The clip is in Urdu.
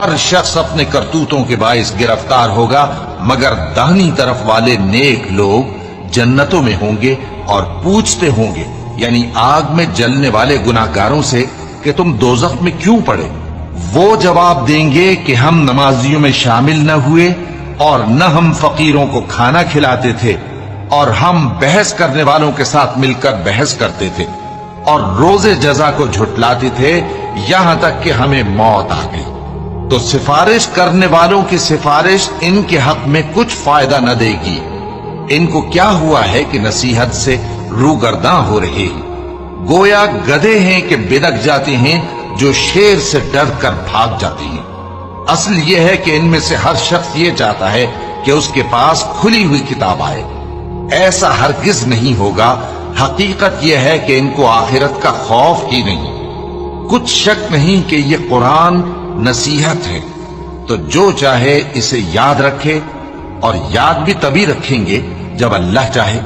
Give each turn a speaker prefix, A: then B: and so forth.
A: ہر شخص اپنے کرتوتوں کے باعث گرفتار ہوگا، مگر داہنی طرف والے نیک لوگ جنتوں میں ہوں گے اور پوچھتے ہوں گے، یعنی آگ میں جلنے والے گناہگاروں سے، کہ تم دوزخ میں کیوں پڑے؟ وہ جواب دیں گے کہ ہم نمازیوں میں شامل نہ ہوئے، اور نہ ہم فقیروں کو کھانا کھلاتے تھے، اور ہم بحث کرنے والوں کے ساتھ مل کر بحث کرتے تھے، اور روز جزا کو جھٹلاتے تھے، یہاں تک کہ ہمیں موت آ گئی۔ تو سفارش کرنے والوں کی سفارش ان کے حق میں کچھ فائدہ نہ دے گی۔ ان کو کیا ہوا ہے کہ نصیحت سے روگرداں ہو رہے ہیں؟ گویا گدھے ہیں کہ بنک جاتے ہیں، جو شیر سے ڈر کر بھاگ جاتے ہیں۔ اصل یہ ہے کہ ان میں سے ہر شخص یہ چاہتا ہے کہ اس کے پاس کھلی ہوئی کتاب آئے۔ ایسا ہرگز نہیں ہوگا۔ حقیقت یہ ہے کہ ان کو آخرت کا خوف ہی نہیں۔ کچھ شک نہیں کہ یہ قرآن نصیحت ہے، تو جو چاہے اسے یاد رکھے، اور یاد بھی تبھی رکھیں گے جب اللہ چاہے۔